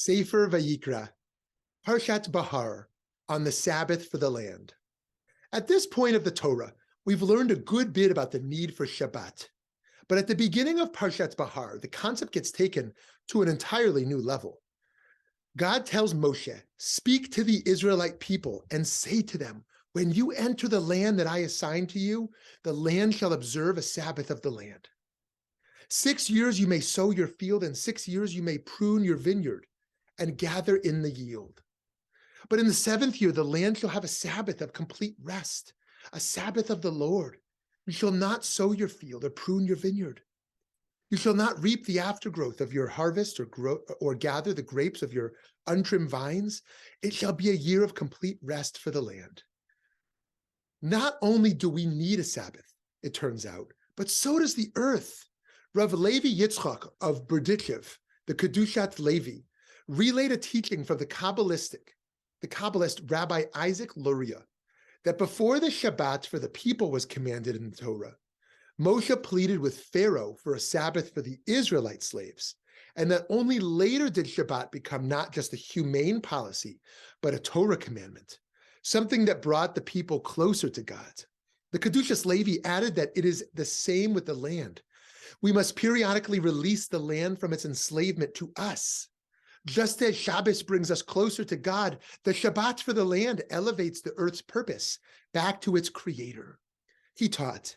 Sefer Vayikra, Parshat Behar, on the Sabbath for the land. At this point of the Torah, we've learned a good bit about the need for Shabbat. But at the beginning of Parshat Behar, the concept gets taken to an entirely new level. God tells Moshe, "Speak to the Israelite people and say to them, when you enter the land that I assign to you, the land shall observe a Sabbath of the land. 6 years you may sow your field, and 6 years you may prune your vineyard and gather in the yield. But in the 7th year, the land shall have a Sabbath of complete rest, a Sabbath of the Lord. You shall not sow your field or prune your vineyard. You shall not reap the aftergrowth of your harvest or gather the grapes of your untrimmed vines. It shall be a year of complete rest for the land." Not only do we need a Sabbath, it turns out, but so does the earth. Rav Levi Yitzchak of Berdichev, the Kedushat Levi, relayed a teaching from the Kabbalist Rabbi Isaac Luria, that before the Shabbat for the people was commanded in the Torah, Moshe pleaded with Pharaoh for a Sabbath for the Israelite slaves, and that only later did Shabbat become not just a humane policy, but a Torah commandment, something that brought the people closer to God. The Kedushas Levi added that it is the same with the land. We must periodically release the land from its enslavement to us. Just as Shabbos brings us closer to God, the Shabbat for the land elevates the earth's purpose back to its creator. He taught,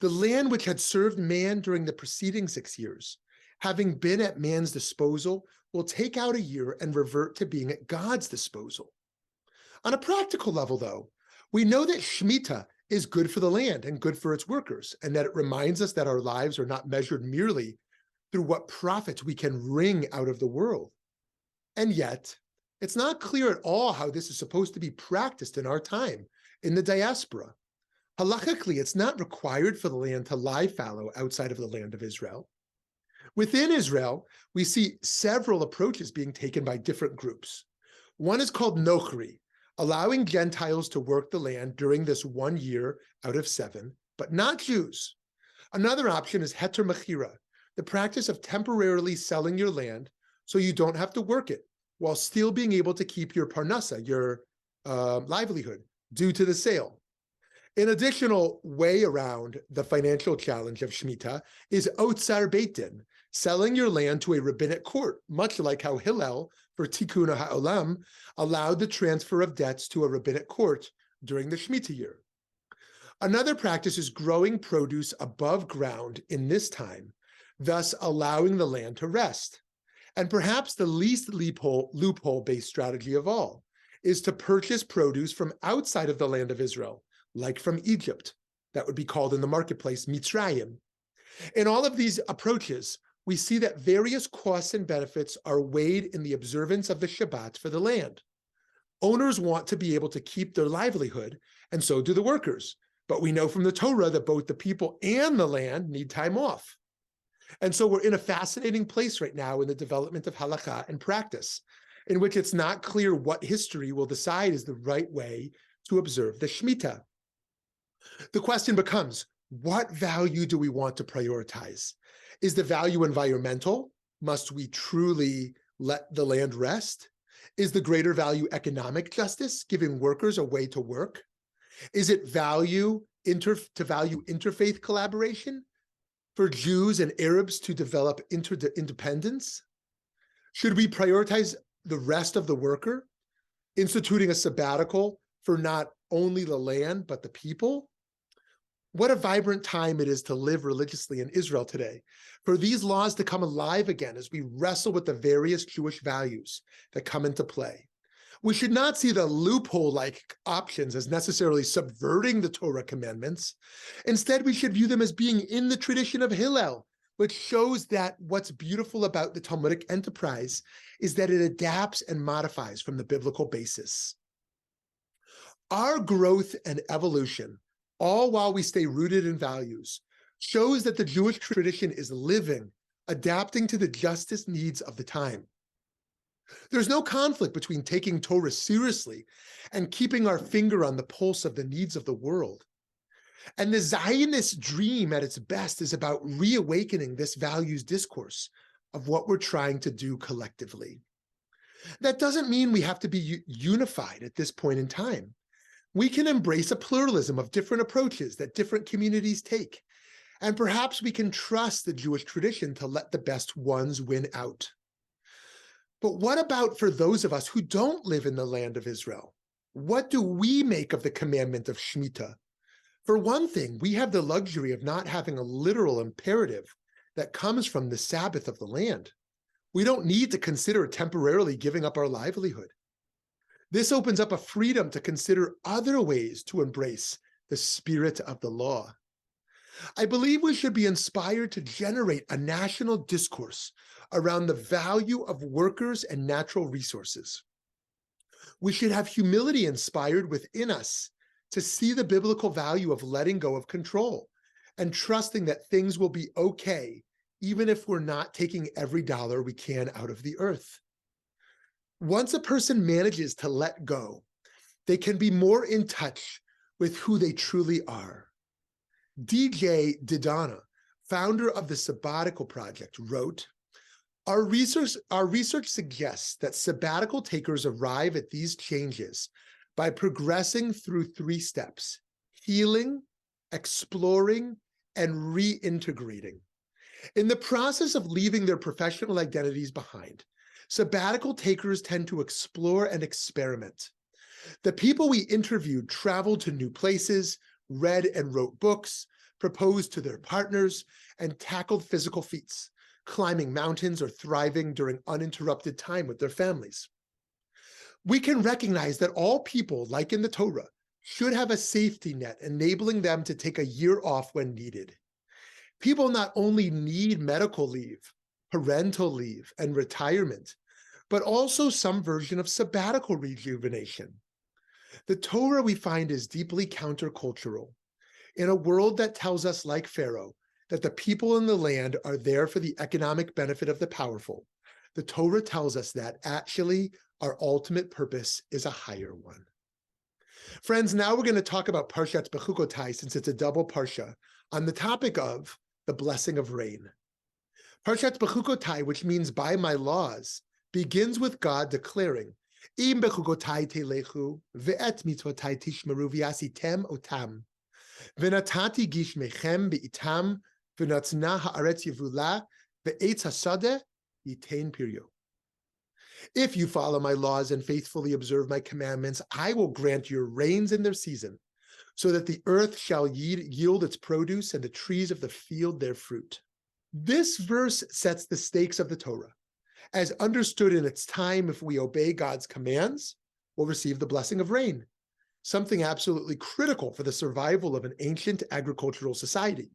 "The land which had served man during the preceding 6 years, having been at man's disposal, will take out a year and revert to being at God's disposal." On a practical level, though, we know that Shemitah is good for the land and good for its workers, and that it reminds us that our lives are not measured merely through what profits we can wring out of the world. And yet, it's not clear at all how this is supposed to be practiced in our time, in the diaspora. Halachically, it's not required for the land to lie fallow outside of the land of Israel. Within Israel, we see several approaches being taken by different groups. One is called Nochri, allowing Gentiles to work the land during this 1 year out of 7, but not Jews. Another option is Heter Mechira, the practice of temporarily selling your land so you don't have to work it, while still being able to keep your parnasa, your livelihood, due to the sale. An additional way around the financial challenge of Shemitah is Otzar Beit Din, selling your land to a rabbinic court, much like how Hillel, for Tikkun HaOlam, allowed the transfer of debts to a rabbinic court during the Shemitah year. Another practice is growing produce above ground in this time, thus allowing the land to rest. And perhaps the least loophole-based strategy of all is to purchase produce from outside of the land of Israel, like from Egypt. That would be called in the marketplace Mitzrayim. In all of these approaches, we see that various costs and benefits are weighed in the observance of the Shabbat for the land. Owners want to be able to keep their livelihood, and so do the workers. But we know from the Torah that both the people and the land need time off. And so we're in a fascinating place right now in the development of halakha and practice, in which it's not clear what history will decide is the right way to observe the Shemitah. The question becomes, what value do we want to prioritize? Is the value environmental? Must we truly let the land rest? Is the greater value economic justice, giving workers a way to work? Is it value interfaith collaboration for Jews and Arabs to develop independence? Should we prioritize the rest of the worker, instituting a sabbatical for not only the land, but the people? What a vibrant time it is to live religiously in Israel today, for these laws to come alive again as we wrestle with the various Jewish values that come into play. We should not see the loophole-like options as necessarily subverting the Torah commandments. Instead, we should view them as being in the tradition of Hillel, which shows that what's beautiful about the Talmudic enterprise is that it adapts and modifies from the biblical basis. Our growth and evolution, all while we stay rooted in values, shows that the Jewish tradition is living, adapting to the justice needs of the time. There's no conflict between taking Torah seriously and keeping our finger on the pulse of the needs of the world. And the Zionist dream at its best is about reawakening this values discourse of what we're trying to do collectively. That doesn't mean we have to be unified at this point in time. We can embrace a pluralism of different approaches that different communities take, and perhaps we can trust the Jewish tradition to let the best ones win out. But what about for those of us who don't live in the land of Israel? What do we make of the commandment of Shemitah? For one thing, we have the luxury of not having a literal imperative that comes from the Sabbath of the land. We don't need to consider temporarily giving up our livelihood. This opens up a freedom to consider other ways to embrace the spirit of the law. I believe we should be inspired to generate a national discourse around the value of workers and natural resources. We should have humility inspired within us to see the biblical value of letting go of control and trusting that things will be okay, even if we're not taking every dollar we can out of the earth. Once a person manages to let go, they can be more in touch with who they truly are. DJ Didana, founder of the Sabbatical Project, wrote, Our research suggests that sabbatical takers arrive at these changes by progressing through 3 steps: healing, exploring, and reintegrating. In the process of leaving their professional identities behind, sabbatical takers tend to explore and experiment. The people we interviewed traveled to new places, read and wrote books, proposed to their partners, and tackled physical feats, climbing mountains or thriving during uninterrupted time with their families. We can recognize that all people, like in the Torah, should have a safety net enabling them to take a year off when needed. People not only need medical leave, parental leave, and retirement, but also some version of sabbatical rejuvenation. The Torah, we find, is deeply countercultural. In a world that tells us, like Pharaoh, that the people in the land are there for the economic benefit of the powerful, the Torah tells us that actually our ultimate purpose is a higher one. Friends, now we're going to talk about Parshat Bechukotai, since it's a double Parsha, on the topic of the blessing of rain. Parshat Bechukotai, which means by my laws, begins with God declaring, Im bechukotai telechu, ve'et mitzvotai tishmeru v'yasitem otam, v'natati gishmechem be'itam, v'natzna ha'aretz yevula, ve'etz hasadeh yitain piryo. If you follow my laws and faithfully observe my commandments, I will grant your rains in their season, so that the earth shall yield its produce and the trees of the field their fruit. This verse sets the stakes of the Torah. As understood in its time, if we obey God's commands, we'll receive the blessing of rain, something absolutely critical for the survival of an ancient agricultural society.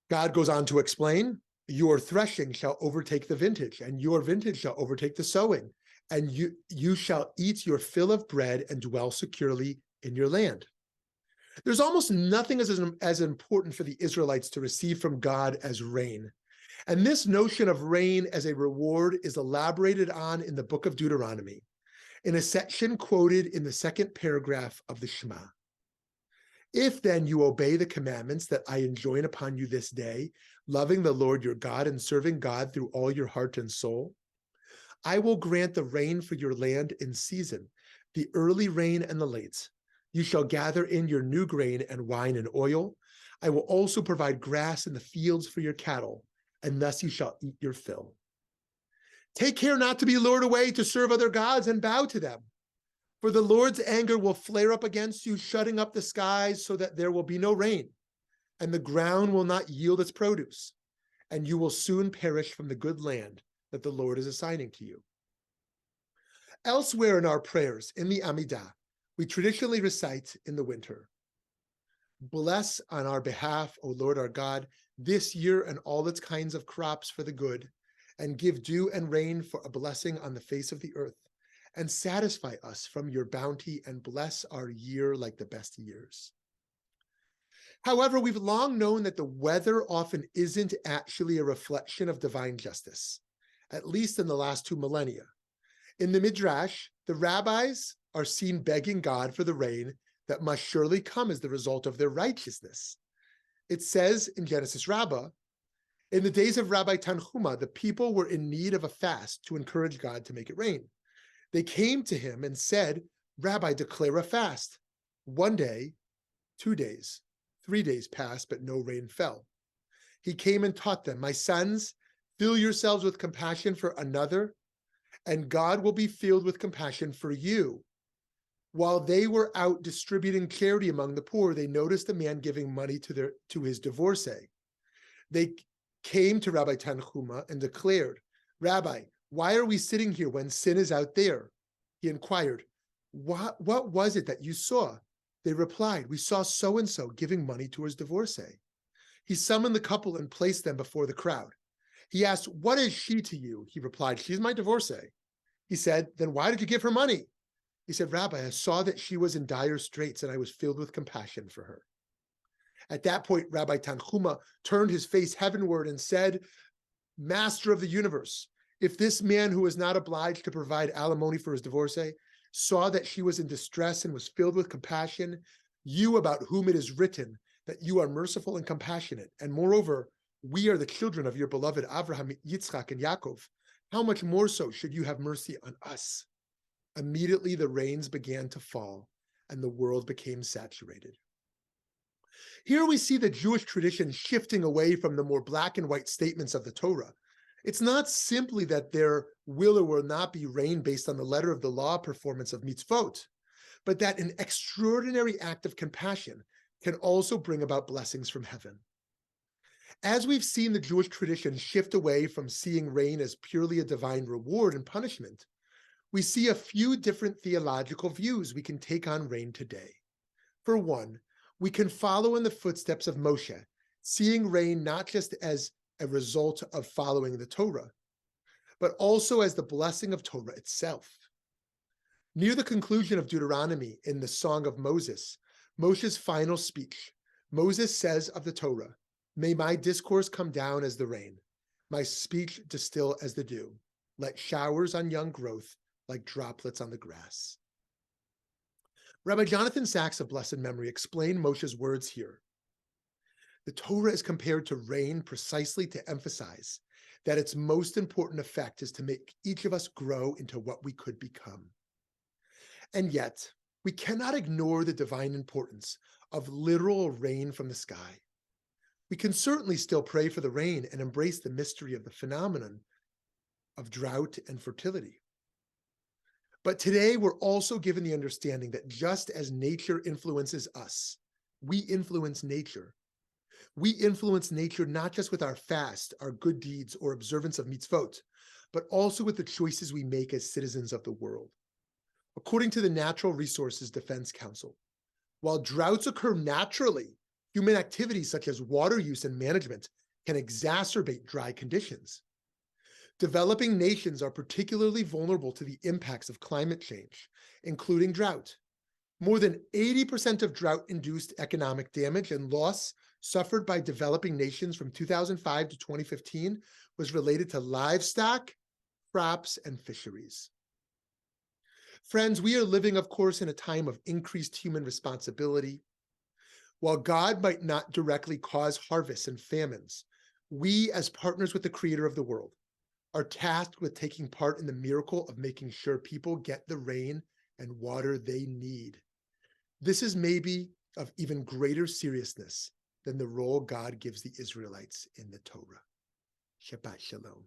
God goes on to explain, your threshing shall overtake the vintage, and your vintage shall overtake the sowing, and you shall eat your fill of bread and dwell securely in your land. There's almost nothing as important for the Israelites to receive from God as rain. And this notion of rain as a reward is elaborated on in the book of Deuteronomy, in a section quoted in the 2nd paragraph of the Shema. If then you obey the commandments that I enjoin upon you this day, loving the Lord your God and serving God through all your heart and soul, I will grant the rain for your land in season, the early rain and the late. You shall gather in your new grain and wine and oil. I will also provide grass in the fields for your cattle, and thus you shall eat your fill. Take care not to be lured away to serve other gods and bow to them. For the Lord's anger will flare up against you, shutting up the skies so that there will be no rain, and the ground will not yield its produce, and you will soon perish from the good land that the Lord is assigning to you. Elsewhere in our prayers, in the Amidah, we traditionally recite in the winter, bless on our behalf, O Lord our God, this year and all its kinds of crops for the good, and give dew and rain for a blessing on the face of the earth, and satisfy us from your bounty and bless our year like the best years. However, we've long known that the weather often isn't actually a reflection of divine justice, at least in the last 2 millennia. In the Midrash, the rabbis are seen begging God for the rain that must surely come as the result of their righteousness. It says in Genesis Rabbah, In the days of Rabbi Tanhuma, the people were in need of a fast to encourage God to make it rain. They came to him and said, Rabbi, declare a fast. 1 day, 2 days, 3 days passed, but no rain fell. He came and taught them, my sons, fill yourselves with compassion for another, and God will be filled with compassion for you. While they were out distributing charity among the poor, they noticed a man giving money to his divorcee. They came to Rabbi Tanhuma and declared, Rabbi, why are we sitting here when sin is out there? He inquired, what was it that you saw? They replied, we saw so-and-so giving money to his divorcee. He summoned the couple and placed them before the crowd. He asked, what is she to you? He replied, she's my divorcee. He said, then why did you give her money? He said, Rabbi, I saw that she was in dire straits and I was filled with compassion for her. At that point, Rabbi Tanhuma turned his face heavenward and said, Master of the universe, if this man who was not obliged to provide alimony for his divorcee saw that she was in distress and was filled with compassion, you about whom it is written that you are merciful and compassionate, and moreover, we are the children of your beloved Avraham, Yitzchak, and Yaakov, how much more so should you have mercy on us? Immediately the rains began to fall and the world became saturated. Here we see the Jewish tradition shifting away from the more black and white statements of the Torah. It's not simply that there will or will not be rain based on the letter of the law performance of mitzvot, but that an extraordinary act of compassion can also bring about blessings from heaven. As we've seen the Jewish tradition shift away from seeing rain as purely a divine reward and punishment, we see a few different theological views we can take on rain today. For one, we can follow in the footsteps of Moshe, seeing rain not just as a result of following the Torah, but also as the blessing of Torah itself. Near the conclusion of Deuteronomy in the Song of Moses, Moshe's final speech, Moses says of the Torah, may my discourse come down as the rain, my speech distill as the dew. Let showers on young growth like droplets on the grass. Rabbi Jonathan Sacks of blessed memory explained Moshe's words here. The Torah is compared to rain precisely to emphasize that its most important effect is to make each of us grow into what we could become. And yet, we cannot ignore the divine importance of literal rain from the sky. We can certainly still pray for the rain and embrace the mystery of the phenomenon of drought and fertility. But today, we're also given the understanding that just as nature influences us, we influence nature. We influence nature not just with our fast, our good deeds, or observance of mitzvot, but also with the choices we make as citizens of the world. According to the Natural Resources Defense Council, while droughts occur naturally, human activities such as water use and management can exacerbate dry conditions. Developing nations are particularly vulnerable to the impacts of climate change, including drought. More than 80% of drought-induced economic damage and loss suffered by developing nations from 2005 to 2015 was related to livestock, crops, and fisheries. Friends, we are living, of course, in a time of increased human responsibility. While God might not directly cause harvests and famines, we, as partners with the Creator of the world, are tasked with taking part in the miracle of making sure people get the rain and water they need. This is maybe of even greater seriousness than the role God gives the Israelites in the Torah. Shabbat Shalom.